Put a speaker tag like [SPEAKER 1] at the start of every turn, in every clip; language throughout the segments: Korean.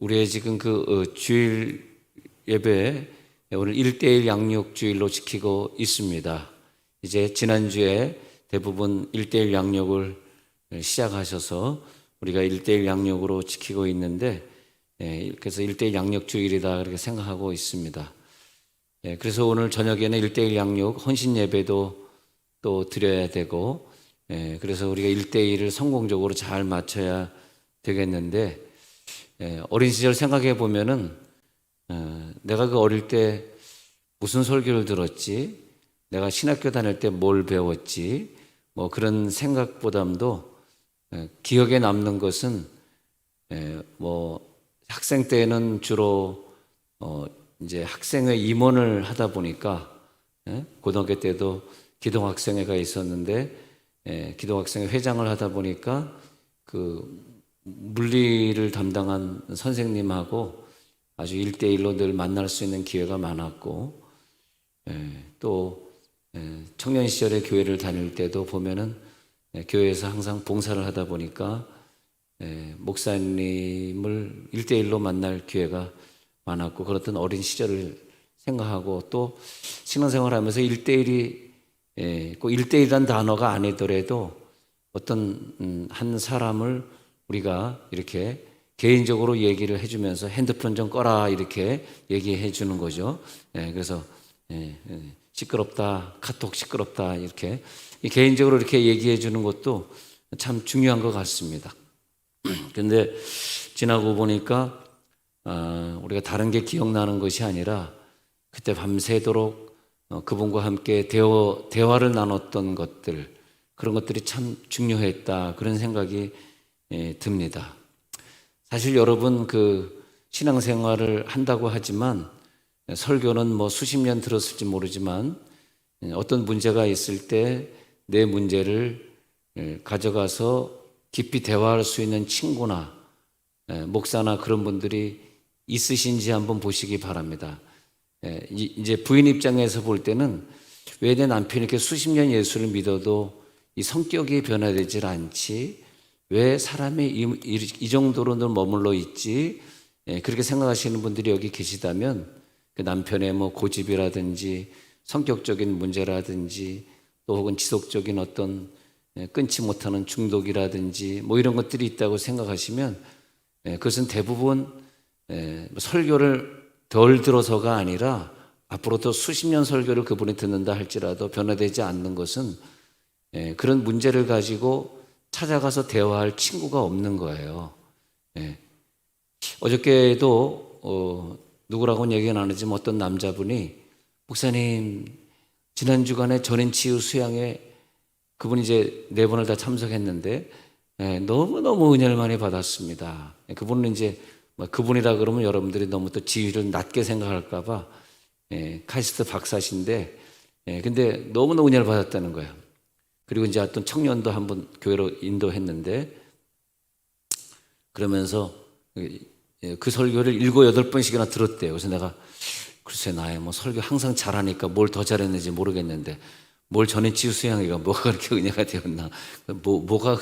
[SPEAKER 1] 우리의 지금 주일 예배 오늘 1대1 양육 주일로 지키고 있습니다. 이제 지난주에 대부분 1대1 양육을 시작하셔서 우리가 1대1 양육으로 지키고 있는데, 그래서 1대1 양육 주일이다 그렇게 생각하고 있습니다. 그래서 오늘 저녁에는 1대1 양육 헌신 예배도 또 드려야 되고, 그래서 우리가 1대1을 성공적으로 잘 맞춰야 되겠는데, 어린 시절 생각해 보면은 내가 그 어릴 때 무슨 설교를 들었지, 내가 신학교 다닐 때 뭘 배웠지, 뭐 그런 생각보다도 기억에 남는 것은 뭐 학생 때는 주로 이제 학생회 임원을 하다 보니까, 고등학교 때도 기동학생회가 있었는데 기동학생회 회장을 하다 보니까 그 물리를 담당한 선생님하고 아주 1대1로 늘 만날 수 있는 기회가 많았고, 또 청년 시절에 교회를 다닐 때도 보면은 교회에서 항상 봉사를 하다 보니까 목사님을 1대1로 만날 기회가 많았고, 그렇던 어린 시절을 생각하고, 또 신앙생활 하면서 1대1이 꼭 1대1이라는 단어가 아니더라도 어떤 한 사람을 우리가 이렇게 개인적으로 얘기를 해주면서 핸드폰 좀 꺼라 이렇게 얘기해 주는 거죠. 그래서 시끄럽다, 카톡 시끄럽다 이렇게 개인적으로 이렇게 얘기해 주는 것도 참 중요한 것 같습니다. 그런데 지나고 보니까 우리가 다른 게 기억나는 것이 아니라 그때 밤새도록 그분과 함께 대화를 나눴던 것들, 그런 것들이 참 중요했다, 그런 생각이 듭니다. 사실 여러분 신앙생활을 한다고 하지만, 설교는 뭐 수십 년 들었을지 모르지만 어떤 문제가 있을 때 내 문제를 가져가서 깊이 대화할 수 있는 친구나 목사나 그런 분들이 있으신지 한번 보시기 바랍니다. 이제 부인 입장에서 볼 때는 왜 내 남편이 이렇게 수십 년 예수를 믿어도 이 성격이 변화되질 않지, 왜 사람이 이 정도로는 머물러 있지, 그렇게 생각하시는 분들이 여기 계시다면 그 남편의 뭐 고집이라든지 성격적인 문제라든지 또 혹은 지속적인 어떤 끊지 못하는 중독이라든지 뭐 이런 것들이 있다고 생각하시면, 그것은 대부분 설교를 덜 들어서가 아니라 앞으로 더 수십 년 설교를 그분이 듣는다 할지라도 변화되지 않는 것은 그런 문제를 가지고 찾아가서 대화할 친구가 없는 거예요. 어저께도 누구라고는 얘기 나누지만 어떤 남자분이, 목사님 지난 주간에 전인 치유 수양회 그분이 이제 4번을 다 참석했는데 너무너무 은혜를 많이 받았습니다. 그분은 이제 그분이라 그러면 여러분들이 너무 또 지위를 낮게 생각할까 봐 카이스트 박사신데, 근데 너무너무 은혜를 받았다는 거예요. 그리고 이제 어떤 청년도 한번 교회로 인도했는데, 그러면서 그 설교를 7, 8번씩이나 들었대요. 그래서 내가 글쎄 나의 뭐 설교 항상 잘하니까 뭘 더 잘했는지 모르겠는데, 뭘 전에 치유 수양회가 뭐가 그렇게 은혜가 되었나, 뭐가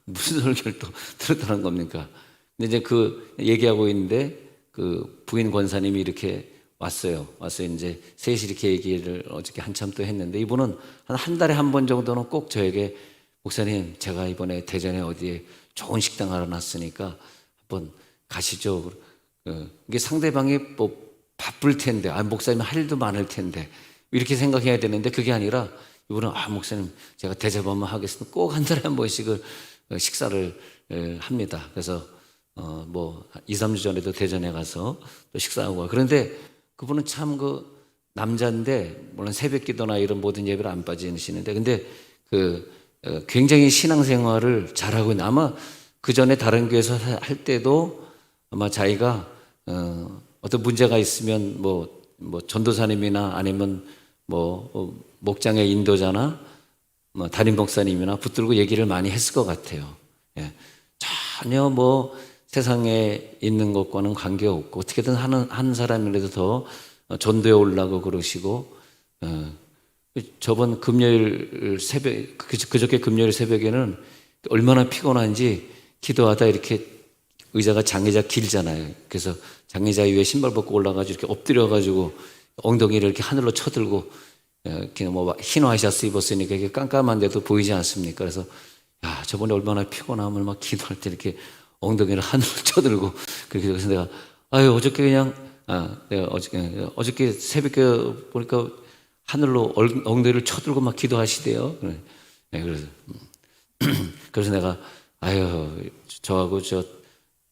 [SPEAKER 1] 무슨 설교를 또 들었다는 겁니까? 근데 이제 얘기하고 있는데 그 부인 권사님이 이렇게 왔어요. 이제 셋이 이렇게 얘기를 어저께 한참 또 했는데, 이분은 한 달에 한 번 정도는 꼭 저에게, 목사님 제가 이번에 대전에 어디에 좋은 식당 알아놨으니까 한번 가시죠. 이게 상대방이 뭐 바쁠 텐데, 목사님 할 일도 많을 텐데 이렇게 생각해야 되는데, 그게 아니라 이분은 목사님 제가 대접 한번 하겠습니다. 꼭 한 달에 한 번씩을 식사를 합니다. 그래서 뭐 2, 3주 전에도 대전에 가서 또 식사하고 가. 그런데 그분은 참 남자인데, 물론 새벽 기도나 이런 모든 예배를 안 빠지시는데, 근데 굉장히 신앙생활을 잘하고 있는, 아마 그 전에 다른 교회에서 할 때도 아마 자기가 어떤 문제가 있으면 뭐 전도사님이나 아니면 뭐 목장의 인도자나 뭐 담임 목사님이나 붙들고 얘기를 많이 했을 것 같아요. 전혀 뭐 세상에 있는 것과는 관계없고 어떻게든 한 사람이라도 더 전도에 올라고 그러시고, 저번 금요일 새벽, 그저께 금요일 새벽에는 얼마나 피곤한지 기도하다 이렇게 의자가 장의자 길잖아요. 그래서 장의자 위에 신발 벗고 올라가지고 이렇게 엎드려가지고 엉덩이를 이렇게 하늘로 쳐들고 이렇게 뭐 흰 와이셔츠 입었으니까 이게 깜깜한데도 보이지 않습니까? 그래서 야, 저번에 얼마나 피곤함을 막 기도할 때 이렇게 엉덩이를 하늘로 쳐들고 그렇게 그래서 내가 아유 어저께 그냥 내가 어저께 새벽에 보니까 하늘로 엉덩이를 쳐들고 막 기도하시대요. 네, 그래서 내가 아유 저하고 저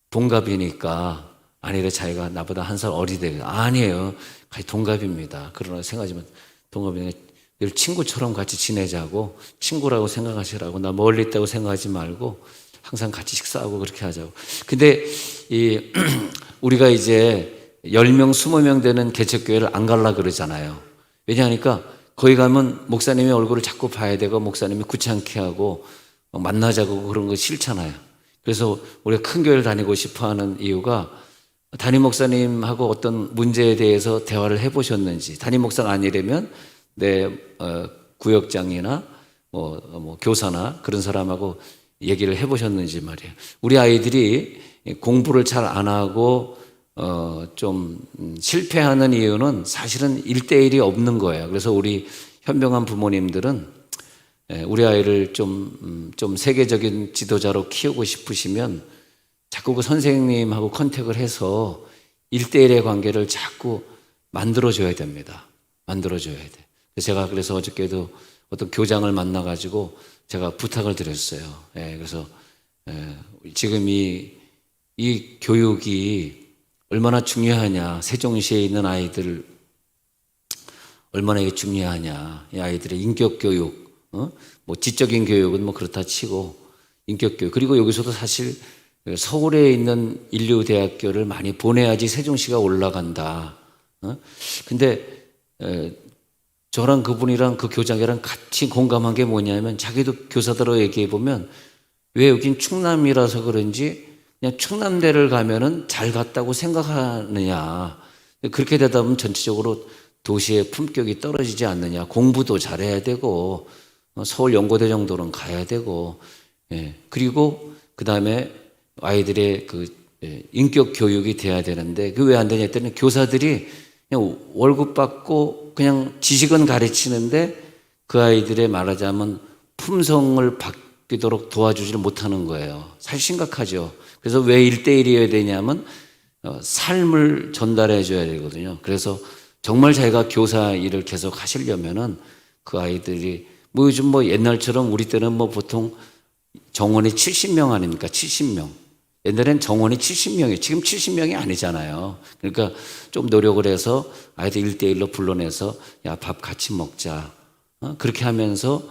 [SPEAKER 1] 동갑이니까 아니래 자기가 나보다 한 살 어리대. 아니에요. 같이 동갑입니다. 그러나 생각하지만 동갑이니까 늘 친구처럼 같이 지내자고 친구라고 생각하시라고 나 멀리 있다고 생각하지 말고 항상 같이 식사하고 그렇게 하자고. 근데 우리가 이제 10명, 20명 되는 개척교회를 안 갈라 그러잖아요. 왜냐하니까 거기 가면 목사님의 얼굴을 자꾸 봐야 되고 목사님이 귀찮게 하고 만나자고 그런 거 싫잖아요. 그래서 우리가 큰 교회를 다니고 싶어 하는 이유가 담임 목사님하고 어떤 문제에 대해서 대화를 해보셨는지, 담임 목사가 아니라면 내 구역장이나 뭐 교사나 그런 사람하고 얘기를 해보셨는지 말이에요. 우리 아이들이 공부를 잘 안 하고 좀 실패하는 이유는 사실은 1대1이 없는 거예요. 그래서 우리 현명한 부모님들은 우리 아이를 좀 세계적인 지도자로 키우고 싶으시면 자꾸 그 선생님하고 컨택을 해서 1대1의 관계를 자꾸 만들어줘야 됩니다. 만들어줘야 돼. 그래서 어저께도 어떤 교장을 만나가지고 제가 부탁을 드렸어요. 그래서 지금 이 교육이 얼마나 중요하냐, 세종시에 있는 아이들 얼마나 이게 중요하냐, 이 아이들의 인격 교육, 뭐 지적인 교육은 뭐 그렇다 치고 인격 교육, 그리고 여기서도 사실 서울에 있는 인류대학교를 많이 보내야지 세종시가 올라간다. 근데 저랑 그분이랑 그 교장이랑 같이 공감한 게 뭐냐면 자기도 교사들하고 얘기해 보면 왜 여긴 충남이라서 그런지 그냥 충남대를 가면은 잘 갔다고 생각하느냐. 그렇게 되다 보면 전체적으로 도시의 품격이 떨어지지 않느냐. 공부도 잘해야 되고 서울 연고대 정도는 가야 되고, 그리고 그 다음에 아이들의 인격 교육이 돼야 되는데 그 왜 안 되냐 했더니 교사들이 그냥 월급 받고 그냥 지식은 가르치는데 그 아이들의 말하자면 품성을 바뀌도록 도와주지를 못하는 거예요. 사실 심각하죠. 그래서 왜 1대1이어야 되냐면 삶을 전달해 줘야 되거든요. 그래서 정말 자기가 교사 일을 계속 하시려면은 그 아이들이 뭐 요즘 뭐 옛날처럼 우리 때는 뭐 보통 정원이 70명 아닙니까? 70명. 옛날엔 정원이 70명이에요. 지금 70명이 아니잖아요. 그러니까 좀 노력을 해서 아이들 1대1로 불러내서 야, 밥 같이 먹자. 그렇게 하면서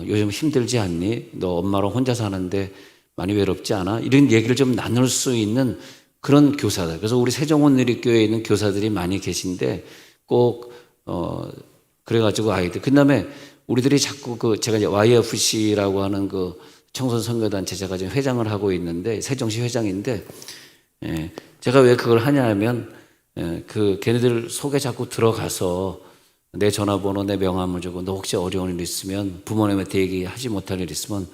[SPEAKER 1] 요즘 힘들지 않니? 너 엄마랑 혼자 사는데 많이 외롭지 않아? 이런 얘기를 좀 나눌 수 있는 그런 교사들. 그래서 우리 세종원누리교회에 있는 교사들이 많이 계신데 꼭 그래가지고 아이들. 그 다음에 우리들이 자꾸 제가 이제 YFC라고 하는 그 청소년 선교단 제가 지금 회장을 하고 있는데 세종시 회장인데 제가 왜 그걸 하냐 하면 걔네들 속에 자꾸 들어가서 내 전화번호 내 명함을 주고 너 혹시 어려운 일 있으면 부모님한테 얘기하지 못할 일 있으면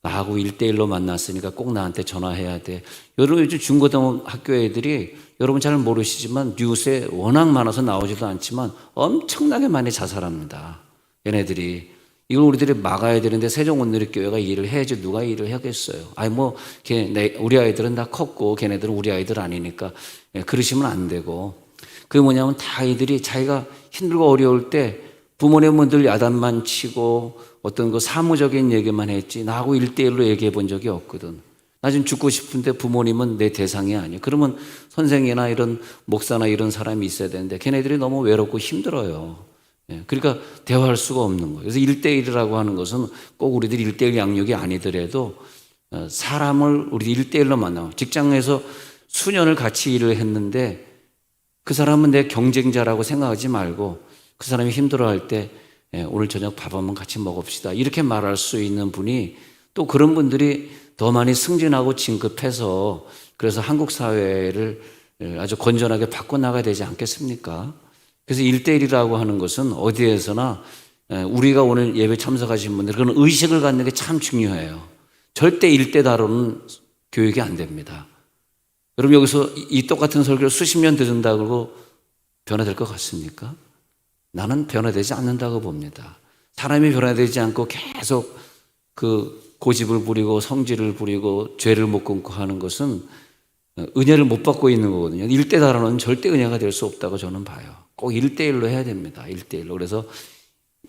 [SPEAKER 1] 나하고 1대1로 만났으니까 꼭 나한테 전화해야 돼. 여러분 요즘 중고등학교 애들이 여러분 잘 모르시지만 뉴스에 워낙 많아서 나오지도 않지만 엄청나게 많이 자살합니다. 얘네들이. 이걸 우리들이 막아야 되는데 세종원누리교회가 일을 해야지 누가 일을 하겠어요. 우리 아이들은 다 컸고 걔네들은 우리 아이들 아니니까 그러시면 안 되고. 그게 뭐냐면 다 아이들이 자기가 힘들고 어려울 때 부모님은 늘 야단만 치고 어떤 그 사무적인 얘기만 했지 나하고 1대1로 얘기해 본 적이 없거든. 나 지금 죽고 싶은데 부모님은 내 대상이 아니야. 그러면 선생이나 이런 목사나 이런 사람이 있어야 되는데 걔네들이 너무 외롭고 힘들어요. 그러니까 대화할 수가 없는 거예요. 그래서 1대1이라고 하는 것은 꼭 우리들이 1대1 양육이 아니더라도 사람을 우리 1대1로 만나고 직장에서 수년을 같이 일을 했는데 그 사람은 내 경쟁자라고 생각하지 말고 그 사람이 힘들어할 때 오늘 저녁 밥 한번 같이 먹읍시다. 이렇게 말할 수 있는 분이 또 그런 분들이 더 많이 승진하고 진급해서 그래서 한국 사회를 아주 건전하게 바꿔나가야 되지 않겠습니까? 그래서 1대1이라고 하는 것은 어디에서나 우리가 오늘 예배 참석하신 분들 그런 의식을 갖는 게 참 중요해요. 절대 1대 다루는 교육이 안 됩니다. 여러분 여기서 이 똑같은 설교를 수십 년 들은다고 변화될 것 같습니까? 나는 변화되지 않는다고 봅니다. 사람이 변화되지 않고 계속 그 고집을 부리고 성질을 부리고 죄를 못 끊고 하는 것은 은혜를 못 받고 있는 거거든요. 1대4로는 절대 은혜가 될 수 없다고 저는 봐요. 꼭 1대1로 해야 됩니다. 1대1로. 그래서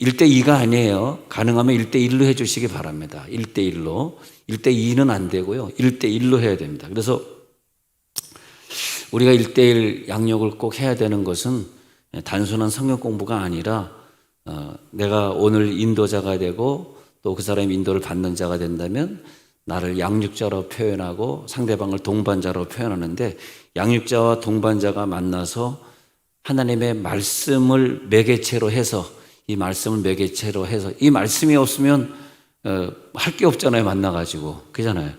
[SPEAKER 1] 1대2가 아니에요. 가능하면 1대1로 해주시기 바랍니다. 1대1로. 1대2는 안 되고요. 1대1로 해야 됩니다. 그래서 우리가 1대1 양육을 꼭 해야 되는 것은 단순한 성경 공부가 아니라 내가 오늘 인도자가 되고 또 그 사람이 인도를 받는 자가 된다면 나를 양육자로 표현하고 상대방을 동반자로 표현하는데, 양육자와 동반자가 만나서 하나님의 말씀을 매개체로 해서 이 말씀이 없으면 할 게 없잖아요. 만나가지고. 그잖아요.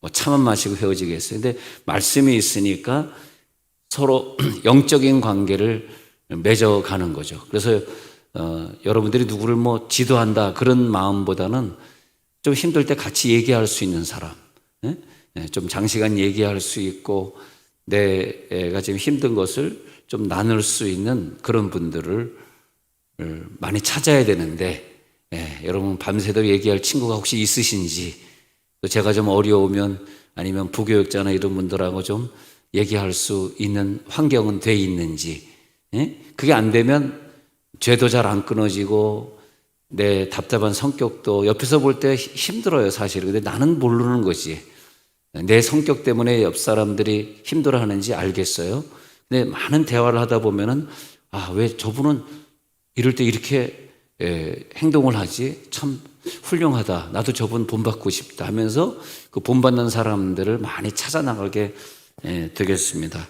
[SPEAKER 1] 뭐 차만 마시고 헤어지겠어요. 근데 말씀이 있으니까 서로 영적인 관계를 맺어가는 거죠. 그래서 여러분들이 누구를 뭐 지도한다 그런 마음보다는 좀 힘들 때 같이 얘기할 수 있는 사람, 좀 장시간 얘기할 수 있고 내가 지금 힘든 것을 좀 나눌 수 있는 그런 분들을 많이 찾아야 되는데, 여러분 밤새도록 얘기할 친구가 혹시 있으신지, 또 제가 좀 어려우면 아니면 부교육자나 이런 분들하고 좀 얘기할 수 있는 환경은 돼 있는지, 그게 안 되면 죄도 잘 안 끊어지고 내 답답한 성격도 옆에서 볼 때 힘들어요, 사실. 근데 나는 모르는 거지. 내 성격 때문에 옆 사람들이 힘들어하는지 알겠어요. 근데 많은 대화를 하다 보면은 왜 저분은 이럴 때 이렇게 행동을 하지? 참 훌륭하다. 나도 저분 본받고 싶다 하면서 그 본받는 사람들을 많이 찾아 나가게 되겠습니다.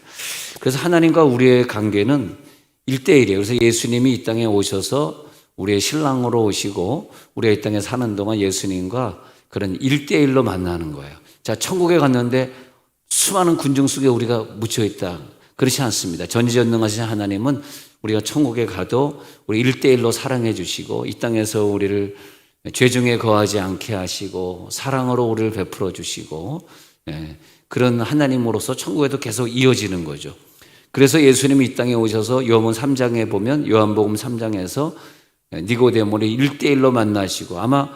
[SPEAKER 1] 그래서 하나님과 우리의 관계는 1대1이에요. 그래서 예수님이 이 땅에 오셔서 우리의 신랑으로 오시고 우리가 이 땅에 사는 동안 예수님과 그런 1대1로 만나는 거예요. 자, 천국에 갔는데 수많은 군중 속에 우리가 묻혀있다. 그렇지 않습니다. 전지전능하신 하나님은 우리가 천국에 가도 우리 1대1로 사랑해 주시고 이 땅에서 우리를 죄 중에 거하지 않게 하시고 사랑으로 우리를 베풀어 주시고, 그런 하나님으로서 천국에도 계속 이어지는 거죠. 그래서 예수님이 이 땅에 오셔서 요한복음 3장에 보면 요한복음 3장에서 니고데모를 1대1로 만나시고 아마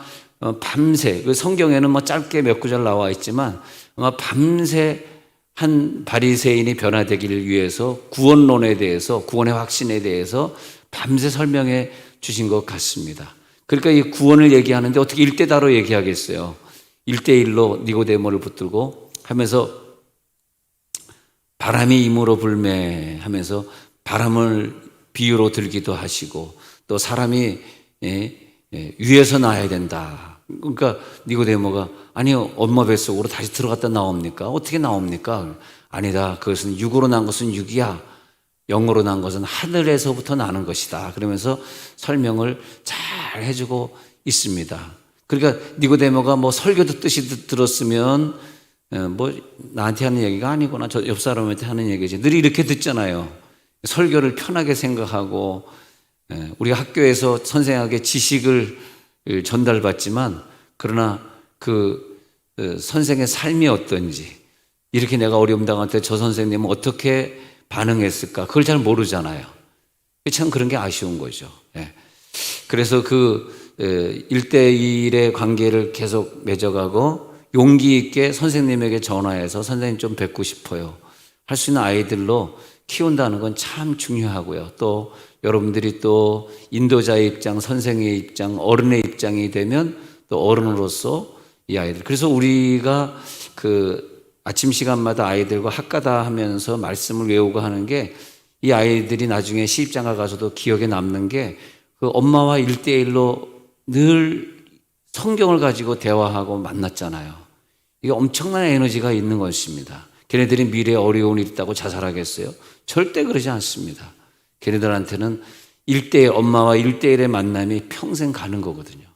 [SPEAKER 1] 밤새, 그 성경에는 뭐 짧게 몇 구절 나와 있지만 아마 밤새 한 바리새인이 변화되기를 위해서 구원론에 대해서, 구원의 확신에 대해서 밤새 설명해 주신 것 같습니다. 그러니까 이 구원을 얘기하는데 어떻게 1대4로 얘기하겠어요? 1대1로 니고데모를 붙들고 하면서 바람이 임으로 불매 하면서 바람을 비유로 들기도 하시고, 또 사람이 위에서 나야 된다. 그러니까 니고데모가 아니요, 엄마 뱃속으로 다시 들어갔다 나옵니까? 어떻게 나옵니까? 아니다. 그것은 육으로 난 것은 육이야. 영으로 난 것은 하늘에서부터 나는 것이다. 그러면서 설명을 잘 해주고 있습니다. 그러니까 니고데모가 뭐 설교 듣듯이 들었으면 뭐 나한테 하는 얘기가 아니구나, 저 옆 사람한테 하는 얘기지. 늘 이렇게 듣잖아요. 설교를 편하게 생각하고, 우리가 학교에서 선생님에게 지식을 전달받지만 그러나 그 선생의 삶이 어떤지, 이렇게 내가 어려움 당할 때 저 선생님은 어떻게 반응했을까, 그걸 잘 모르잖아요. 참 그런 게 아쉬운 거죠. 그래서 그 1대1의 관계를 계속 맺어가고 용기 있게 선생님에게 전화해서 선생님 좀 뵙고 싶어요 할 수 있는 아이들로 키운다는 건 참 중요하고요. 또 여러분들이 또 인도자의 입장, 선생의 입장, 어른의 입장이 되면 또 어른으로서 이 아이들, 그래서 우리가 그 아침 시간마다 아이들과 학가다 하면서 말씀을 외우고 하는 게, 이 아이들이 나중에 시집장가 가서도 기억에 남는 게 그 엄마와 1대1로 늘 성경을 가지고 대화하고 만났잖아요. 이게 엄청난 에너지가 있는 것입니다. 걔네들이 미래에 어려운 일이 있다고 자살하겠어요? 절대 그러지 않습니다. 걔네들한테는 엄마와 1대1의 만남이 평생 가는 거거든요.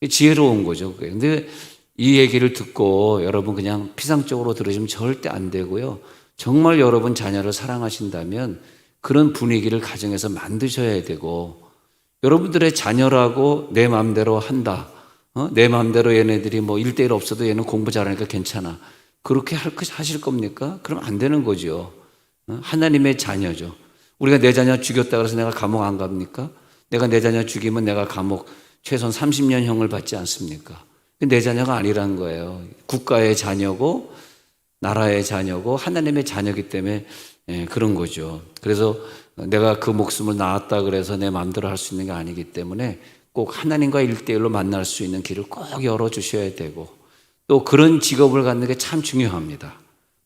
[SPEAKER 1] 지혜로운 거죠. 근데 이 얘기를 듣고 여러분 그냥 피상적으로 들으시면 절대 안 되고요. 정말 여러분 자녀를 사랑하신다면 그런 분위기를 가정에서 만드셔야 되고, 여러분들의 자녀라고 내 마음대로 한다. 내 마음대로 얘네들이 뭐 1대1 없어도 얘는 공부 잘하니까 괜찮아. 그렇게 하실 겁니까? 그럼 안 되는 거죠. 하나님의 자녀죠. 우리가 내 자녀 죽였다 그래서 내가 감옥 안 갑니까? 내가 내 자녀 죽이면 내가 감옥 최소한 30년형을 받지 않습니까? 내 자녀가 아니라는 거예요. 국가의 자녀고 나라의 자녀고 하나님의 자녀이기 때문에 그런 거죠. 그래서 내가 그 목숨을 낳았다 그래서 내 마음대로 할 수 있는 게 아니기 때문에 꼭 하나님과 1대1로 만날 수 있는 길을 꼭 열어주셔야 되고, 또 그런 직업을 갖는 게 참 중요합니다.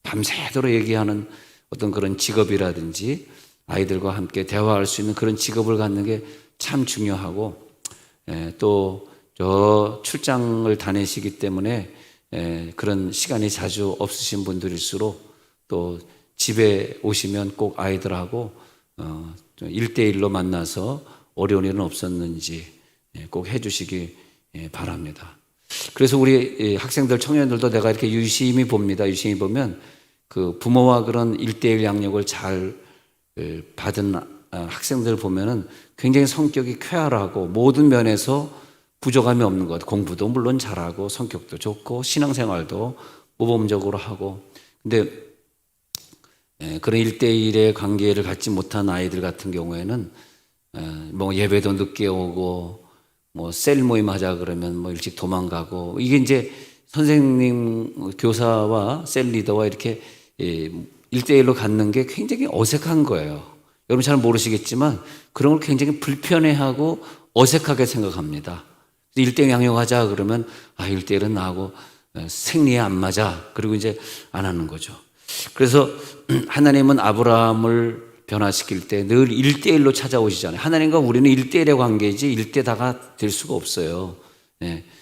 [SPEAKER 1] 밤새도록 얘기하는 어떤 그런 직업이라든지 아이들과 함께 대화할 수 있는 그런 직업을 갖는 게 참 중요하고, 또 저 출장을 다니시기 때문에 그런 시간이 자주 없으신 분들일수록 또 집에 오시면 꼭 아이들하고 1대1로 만나서 어려운 일은 없었는지 꼭 해주시기 바랍니다. 그래서 우리 학생들, 청년들도 내가 이렇게 유심히 봅니다. 유심히 보면 그 부모와 그런 1대1 양육을 잘 받은 학생들 보면은 굉장히 성격이 쾌활하고 모든 면에서 부족함이 없는 것. 공부도 물론 잘하고 성격도 좋고 신앙생활도 모범적으로 하고. 근데 그런 1대1의 관계를 갖지 못한 아이들 같은 경우에는 뭐 예배도 늦게 오고 뭐 셀 모임 하자 그러면 뭐 일찍 도망가고, 이게 이제 선생님, 교사와 셀 리더와 이렇게 1대1로 갖는 게 굉장히 어색한 거예요. 여러분 잘 모르시겠지만 그런 걸 굉장히 불편해하고 어색하게 생각합니다. 1대1 양육하자 그러면 1대1은 나하고 생리에 안 맞아. 그리고 이제 안 하는 거죠. 그래서 하나님은 아브라함을 변화시킬 때 늘 1대1로 찾아오시잖아요. 하나님과 우리는 1대1의 관계이지 1대다가 될 수가 없어요.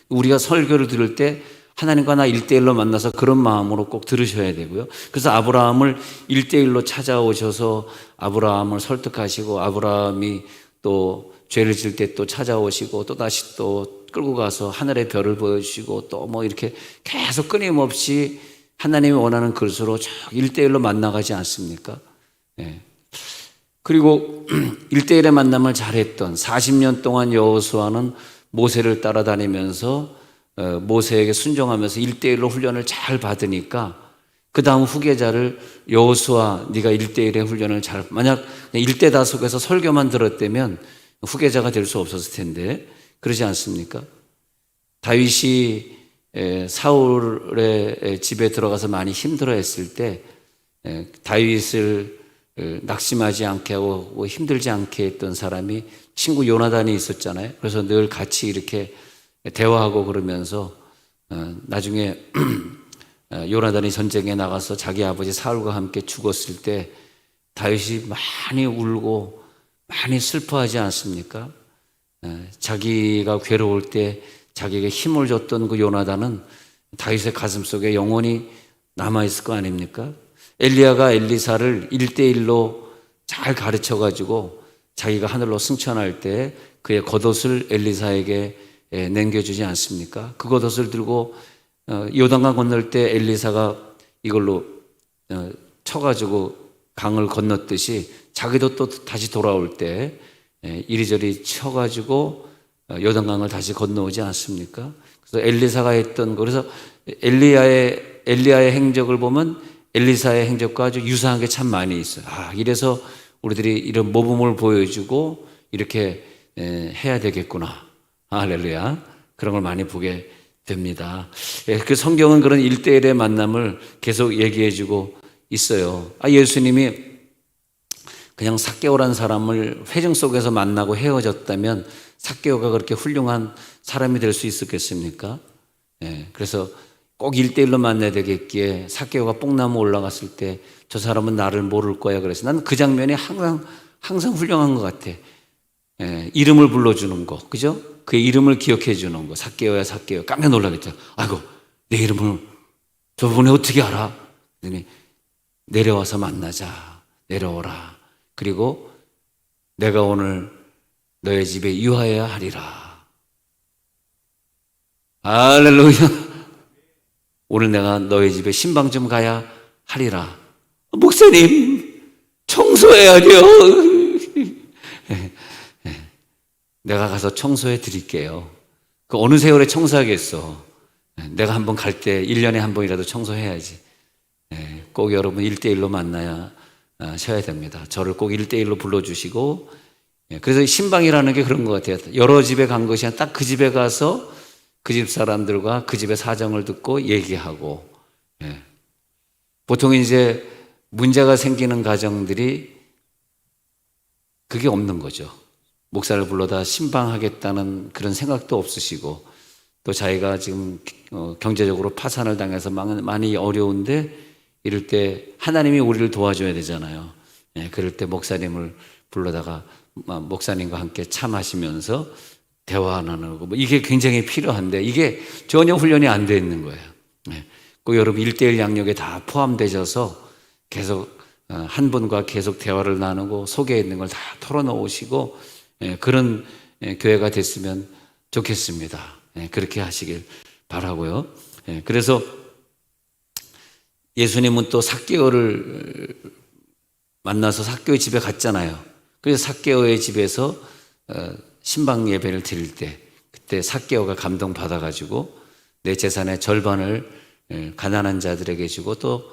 [SPEAKER 1] 우리가 설교를 들을 때 하나님과 나 1대1로 만나서 그런 마음으로 꼭 들으셔야 되고요. 그래서 아브라함을 1대1로 찾아오셔서 아브라함을 설득하시고, 아브라함이 또 죄를 지을 때 또 찾아오시고, 또 다시 또 끌고 가서 하늘의 별을 보여주시고, 또 뭐 이렇게 계속 끊임없이 하나님이 원하는 그릇으로 쭉 1대1로 만나가지 않습니까? 그리고 1대1의 만남을 잘했던 40년 동안 여호수아는 모세를 따라다니면서 모세에게 순종하면서 1대1로 훈련을 잘 받으니까 그 다음 후계자를 여호수아, 네가 1대1의 훈련을 잘, 만약 1대 다속에서 설교만 들었다면 후계자가 될 수 없었을 텐데 그러지 않습니까? 다윗이 사울의 집에 들어가서 많이 힘들어했을 때 다윗을 낙심하지 않게 하고 힘들지 않게 했던 사람이 친구 요나단이 있었잖아요. 그래서 늘 같이 이렇게 대화하고 그러면서 나중에 요나단이 전쟁에 나가서 자기 아버지 사울과 함께 죽었을 때 다윗이 많이 울고 많이 슬퍼하지 않습니까? 자기가 괴로울 때 자기에게 힘을 줬던 그 요나단은 다윗의 가슴 속에 영원히 남아있을 거 아닙니까? 엘리야가 엘리사를 1대1로 잘 가르쳐가지고 자기가 하늘로 승천할 때 그의 겉옷을 엘리사에게 남겨주지 않습니까? 그 겉옷을 들고 요단강 건널 때 엘리사가 이걸로 쳐가지고 강을 건넜듯이 자기도 또 다시 돌아올 때 이리저리 쳐가지고 요단강을 다시 건너오지 않습니까? 그래서 엘리사가 했던 거, 그래서 엘리야의 행적을 보면 엘리사의 행적과 아주 유사한 게 참 많이 있어요. 이래서 우리들이 이런 모범을 보여주고 이렇게 해야 되겠구나. 할렐루야. 그런 걸 많이 보게 됩니다. 그 성경은 그런 1대1의 만남을 계속 얘기해주고 있어요. 예수님이 그냥 삭개오라는 사람을 회중 속에서 만나고 헤어졌다면 삭개오가 그렇게 훌륭한 사람이 될 수 있었겠습니까? 그래서 꼭 1대1로 만나야 되겠기에 삭개오가 뽕나무 올라갔을 때 저 사람은 나를 모를 거야 그래서 나는 그 장면이 항상 훌륭한 것 같아. 이름을 불러주는 거, 그죠? 그의 이름을 기억해 주는 거. 삭개오야 삭개오. 깜짝 놀라겠죠. 아이고 내 이름을 저번에 어떻게 알아? 그러더니 내려와서 만나자. 내려오라. 그리고 내가 오늘 너의 집에 유하여야 하리라. 할렐루야. 오늘 내가 너의 집에 신방 좀 가야 하리라. 목사님, 청소해야 돼요. 내가 가서 청소해 드릴게요. 그 어느 세월에 청소하겠어. 내가 한번 갈 때 1년에 한 번이라도 청소해야지. 꼭 여러분 1대1로 만나야 쉬어야 됩니다. 저를 꼭 1대1로 불러주시고, 그래서 신방이라는 게 그런 것 같아요. 여러 집에 간 것이 아니라 딱 그 집에 가서 그 집 사람들과 그 집의 사정을 듣고 얘기하고, 보통 이제 문제가 생기는 가정들이 그게 없는 거죠. 목사를 불러다 신방하겠다는 그런 생각도 없으시고, 또 자기가 지금 경제적으로 파산을 당해서 많이 어려운데 이럴 때 하나님이 우리를 도와줘야 되잖아요. 그럴 때 목사님을 불러다가 목사님과 함께 차 마시면서 대화 나누고, 이게 굉장히 필요한데 이게 전혀 훈련이 안 돼 있는 거예요. 그 여러분 1대1 양육에 다 포함되셔서 계속 한 분과 계속 대화를 나누고 속에 있는 걸 다 털어놓으시고 그런 교회가 됐으면 좋겠습니다. 그렇게 하시길 바라고요. 그래서 예수님은 또 삭개오를 만나서 삭개오의 집에 갔잖아요. 그래서 삭개오의 집에서 신방 예배를 드릴 때 그때 삭개오가 감동받아가지고 내 재산의 절반을 가난한 자들에게 주고 또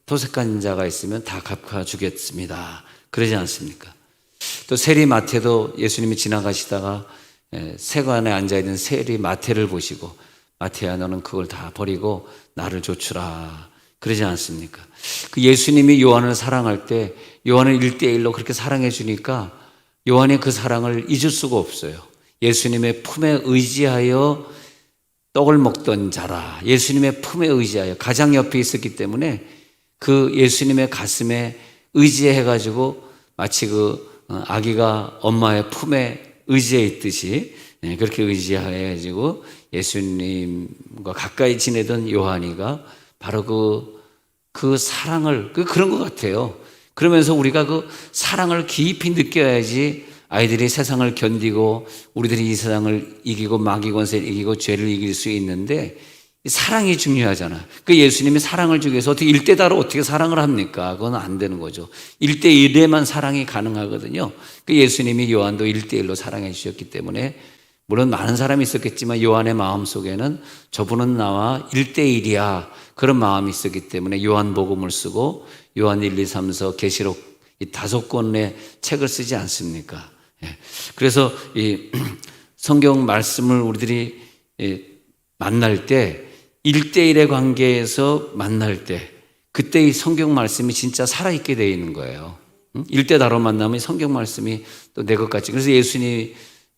[SPEAKER 1] 토색한 자가 있으면 다 갚아주겠습니다. 그러지 않습니까? 또 세리 마태도 예수님이 지나가시다가 세관에 앉아있는 세리 마태를 보시고, 마태야 너는 그걸 다 버리고 나를 좇으라, 그러지 않습니까? 그 예수님이 요한을 사랑할 때 요한을 1대1로 그렇게 사랑해 주니까 요한의 그 사랑을 잊을 수가 없어요. 예수님의 품에 의지하여 떡을 먹던 자라, 예수님의 품에 의지하여 가장 옆에 있었기 때문에 그 예수님의 가슴에 의지해가지고 마치 그 아기가 엄마의 품에 의지해 있듯이 그렇게 의지해가지고 예수님과 가까이 지내던 요한이가 바로 그 사랑을, 그런 것 같아요. 그러면서 우리가 그 사랑을 깊이 느껴야지 아이들이 세상을 견디고 우리들이 이 세상을 이기고 마귀 권세를 이기고 죄를 이길 수 있는데 사랑이 중요하잖아요. 그 예수님이 사랑을 주기 위해서 어떻게 1대1로 어떻게 사랑을 합니까? 그건 안 되는 거죠. 1대1에만 사랑이 가능하거든요. 그 예수님이 요한도 1대1로 사랑해 주셨기 때문에 물론 많은 사람이 있었겠지만 요한의 마음 속에는 저분은 나와 1대1이야 그런 마음이 있었기 때문에 요한복음을 쓰고 요한 1, 2, 3, 4 계시록 이 5권의 책을 쓰지 않습니까? 그래서 이 성경 말씀을 우리들이 만날 때 1대1의 관계에서 만날 때 그때 이 성경 말씀이 진짜 살아있게 되어 있는 거예요. 1대1로 만나면 성경 말씀이 또 내 것 같이. 그래서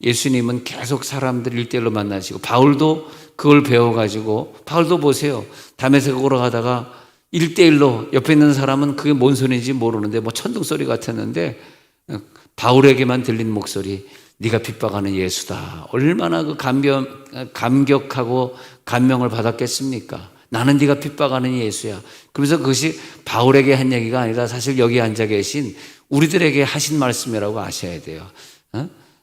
[SPEAKER 1] 예수님은 계속 사람들을 1대1로 만나시고 바울도 그걸 배워가지고, 바울도 보세요. 다메섹으로 가다가 1대1로 옆에 있는 사람은 그게 뭔 소리인지 모르는데 뭐 천둥 소리 같았는데 바울에게만 들린 목소리, 네가 핍박하는 예수다. 얼마나 그 감격하고 감명을 받았겠습니까? 나는 네가 핍박하는 예수야. 그러면서 그것이 바울에게 한 얘기가 아니라 사실 여기 앉아 계신 우리들에게 하신 말씀이라고 아셔야 돼요.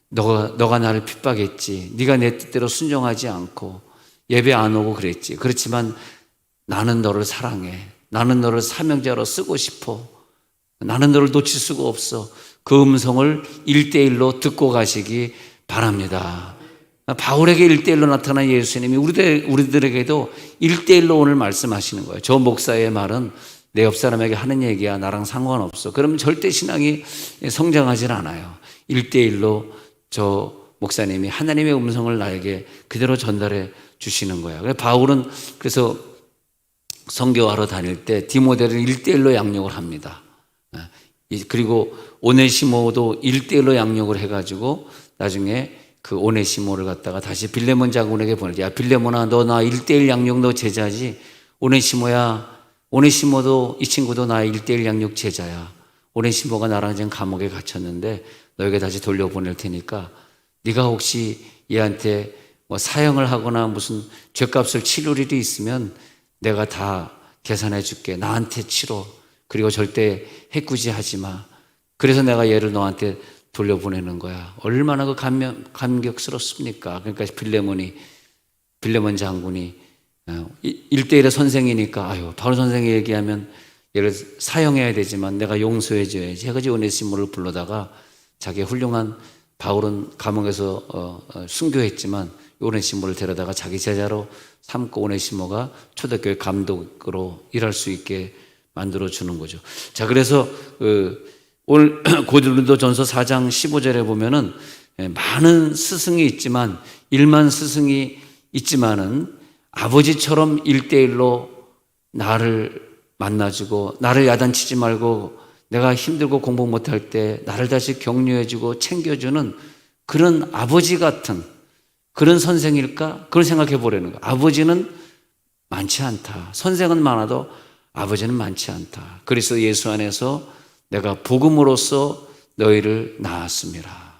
[SPEAKER 1] 너가 나를 핍박했지. 네가 내 뜻대로 순종하지 않고 예배 안 오고 그랬지. 그렇지만 나는 너를 사랑해. 나는 너를 사명자로 쓰고 싶어. 나는 너를 놓칠 수가 없어. 그 음성을 1대1로 듣고 가시기 바랍니다. 바울에게 1대1로 나타난 예수님이 우리들에게도 1대1로 오늘 말씀하시는 거예요. 저 목사의 말은 내 옆 사람에게 하는 얘기야. 나랑 상관없어. 그러면 절대 신앙이 성장하지 않아요. 1대1로 저 목사님이 하나님의 음성을 나에게 그대로 전달해 주시는 거야. 그래서 바울은 그래서 선교하러 다닐 때 디모데를 1대1로 양육을 합니다. 그리고 오네시모도 1대1로 양육을 해가지고 나중에 그 오네시모를 갖다가 다시 빌레몬 장군에게 보내죠. 야, 빌레몬아, 너 나 1대1 양육 너 제자지. 오네시모야, 오네시모도 이 친구도 나 1대1 양육 제자야. 오네시모가 나랑 지금 감옥에 갇혔는데 너에게 다시 돌려보낼 테니까 네가 혹시 얘한테 뭐 사형을 하거나 무슨 죄값을 치를 일이 있으면 내가 다 계산해 줄게. 나한테 치러. 그리고 절대 해꾸지하지 마. 그래서 내가 얘를 너한테 돌려보내는 거야. 얼마나 그 감격스럽습니까? 그러니까 빌레몬 장군이 1대1의 선생이니까 아유, 바울 선생이 얘기하면 얘를 사형해야 되지만 내가 용서해 줘야지 해가지고 오네시모를 불러다가 자기 훌륭한 바울은 감옥에서 순교했지만 오네시모를 데려다가 자기 제자로 삼고 오네시모가 초대교회 감독으로 일할 수 있게 만들어 주는 거죠. 자, 그래서 오늘 고린도전서 4장 15절에 보면은 많은 스승이 있지만 1만 스승이 있지만은 아버지처럼 1대1로 나를 만나주고 나를 야단치지 말고 내가 힘들고 공부 못할 때 나를 다시 격려해주고 챙겨주는 그런 아버지 같은 그런 선생일까? 그걸 생각해 보려는 거예요. 아버지는 많지 않다. 선생은 많아도 아버지는 많지 않다. 그래서 예수 안에서 내가 복음으로써 너희를 낳았습니다.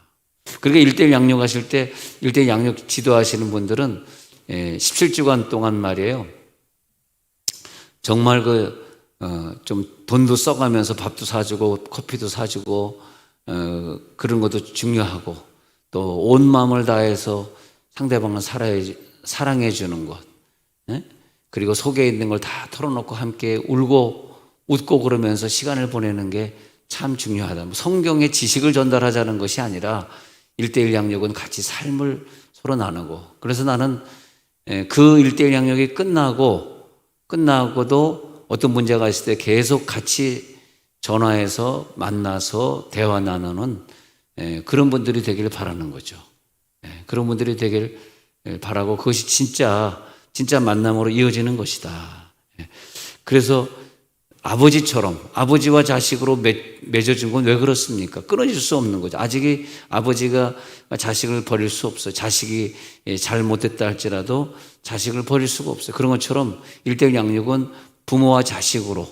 [SPEAKER 1] 그러니까 1대1 양육하실 때 1대1 양육 지도하시는 분들은 17주간 동안 말이에요. 정말 좀 돈도 써가면서 밥도 사주고 커피도 사주고 그런 것도 중요하고 또 온 마음을 다해서 상대방을 사랑해 주는 것, 그리고 속에 있는 걸 다 털어놓고 함께 울고 웃고 그러면서 시간을 보내는 게 참 중요하다. 성경의 지식을 전달하자는 것이 아니라 1대1 양육은 같이 삶을 서로 나누고, 그래서 나는 그 1대1 양육이 끝나고도 어떤 문제가 있을 때 계속 같이 전화해서 만나서 대화 나누는 그런 분들이 되기를 바라는 거죠. 그런 분들이 되길 바라고 그것이 진짜 만남으로 이어지는 것이다. 그래서 아버지처럼 아버지와 자식으로 맺어준 건 왜 그렇습니까? 끊어질 수 없는 거죠. 아직이 아버지가 자식을 버릴 수 없어요. 자식이 잘못됐다 할지라도 자식을 버릴 수가 없어요. 그런 것처럼 1대1 양육은 부모와 자식으로,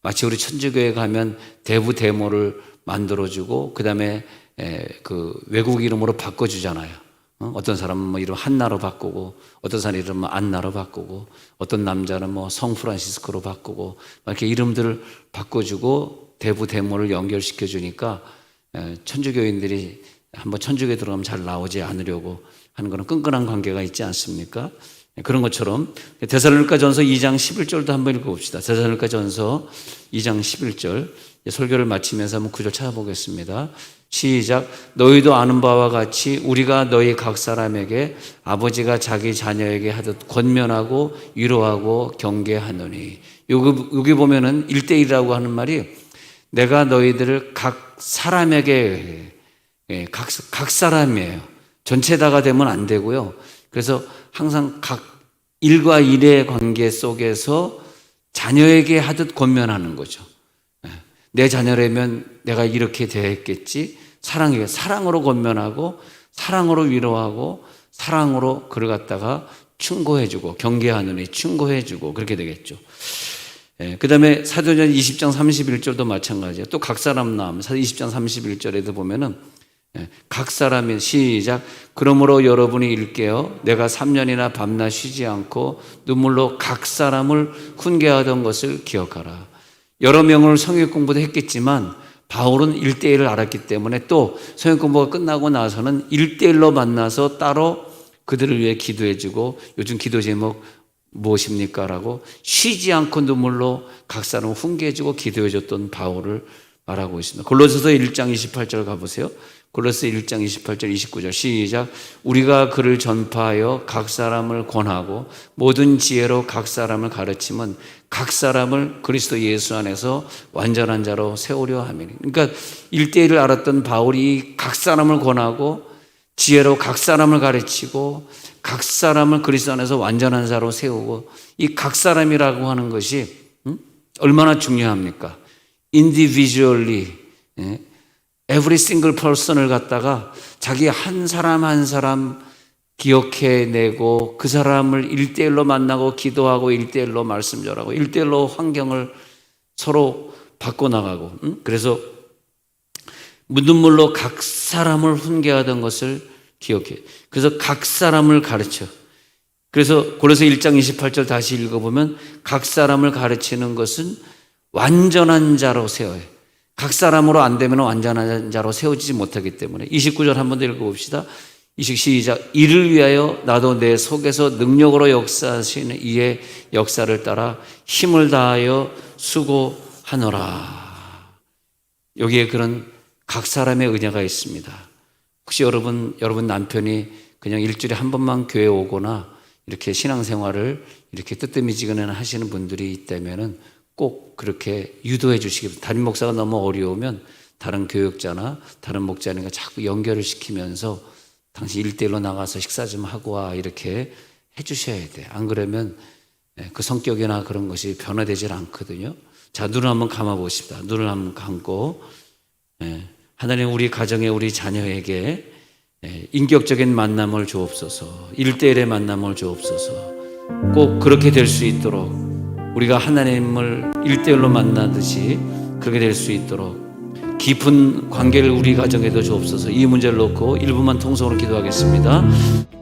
[SPEAKER 1] 마치 우리 천주교회 가면 대부 대모를 만들어주고 그 다음에 그 외국 이름으로 바꿔주잖아요. 어떤 사람은 뭐 이름 한나로 바꾸고, 어떤 사람 이름 안나로 바꾸고, 어떤 남자는 뭐 성 프란시스코로 바꾸고, 이렇게 이름들을 바꿔주고 대부 대모를 연결시켜 주니까 천주교인들이 한번 천주교에 들어가면 잘 나오지 않으려고 하는 그런 끈끈한 관계가 있지 않습니까? 그런 것처럼 데살로니가전서 2장 11절도 한번 읽어봅시다. 데살로니가전서 2장 11절, 설교를 마치면서 한번 구절 찾아보겠습니다. 시작. 너희도 아는 바와 같이 우리가 너희 각 사람에게 아버지가 자기 자녀에게 하듯 권면하고 위로하고 경계하노니. 여기 보면은 1대1이라고 하는 말이 내가 너희들을 각 사람에게, 각 사람이에요. 전체다가 되면 안 되고요. 그래서 항상 각 일과 일의 관계 속에서 자녀에게 하듯 권면하는 거죠. 내 자녀라면 내가 이렇게 대했겠지. 사랑으로 권면하고, 사랑으로 위로하고, 사랑으로 그를 갖다가 충고해주고, 경계하느니 충고해주고, 그렇게 되겠죠. 그 다음에 사도전 20장 31절도 마찬가지예요. 또 각 사람 나오면 20장 31절에도 보면은 각 사람이, 시작. 그러므로 여러분이 일깨어 내가 3년이나 밤낮 쉬지 않고 눈물로 각 사람을 훈계하던 것을 기억하라. 여러 명을 성역 공부도 했겠지만 바울은 1대1을 알았기 때문에 또 성역 공부가 끝나고 나서는 1대1로 만나서 따로 그들을 위해 기도해주고, 요즘 기도 제목 무엇입니까? 라고 쉬지 않고 눈물로 각 사람을 훈계해주고 기도해줬던 바울을 말하고 있습니다. 골로새서 1장 28절 가보세요. 골로새 1장 28절 29절 시작. 우리가 그를 전파하여 각 사람을 권하고 모든 지혜로 각 사람을 가르치면 각 사람을 그리스도 예수 안에서 완전한 자로 세우려 함이니. 그러니까 1대1을 알았던 바울이 각 사람을 권하고 지혜로 각 사람을 가르치고 각 사람을 그리스도 안에서 완전한 자로 세우고, 이 각 사람이라고 하는 것이 얼마나 중요합니까? individually, every single person을 갖다가 자기 한 사람 한 사람 기억해내고 그 사람을 1대1로 만나고 기도하고 1대1로 말씀 전하고 1대1로 환경을 서로 바꿔나가고, 그래서 눈물로 각 사람을 훈계하던 것을 기억해. 그래서 각 사람을 가르쳐. 그래서 골로새 1장 28절 다시 읽어보면 각 사람을 가르치는 것은 완전한 자로 세워요. 각 사람으로 안 되면 완전한 자로 세워지지 못하기 때문에. 29절 한 번 더 읽어봅시다. 시작. 이를 위하여 나도 내 속에서 능력으로 역사하시는 이의 역사를 따라 힘을 다하여 수고하노라. 여기에 그런 각 사람의 은혜가 있습니다. 혹시 여러분 남편이 그냥 일주일에 한 번만 교회 오거나 이렇게 신앙생활을 이렇게 뜨뜻미지근해 하시는 분들이 있다면은 꼭 그렇게 유도해 주시기 바랍니다. 담임 목사가 너무 어려우면 다른 교육자나 다른 목자님과 자꾸 연결을 시키면서 당신 1대1로 나가서 식사 좀 하고 와 이렇게 해 주셔야 돼요. 안 그러면 그 성격이나 그런 것이 변화되질 않거든요. 자, 눈을 한번 감아 보십시다. 눈을 한번 감고 하나님 우리 가정에 우리 자녀에게 인격적인 만남을 주옵소서. 1대1의 만남을 주옵소서. 꼭 그렇게 될 수 있도록 우리가 하나님을 1대1로 만나듯이 그렇게 될 수 있도록 깊은 관계를 우리 가정에도 주옵소서. 이 문제를 놓고 1분만 통성으로 기도하겠습니다.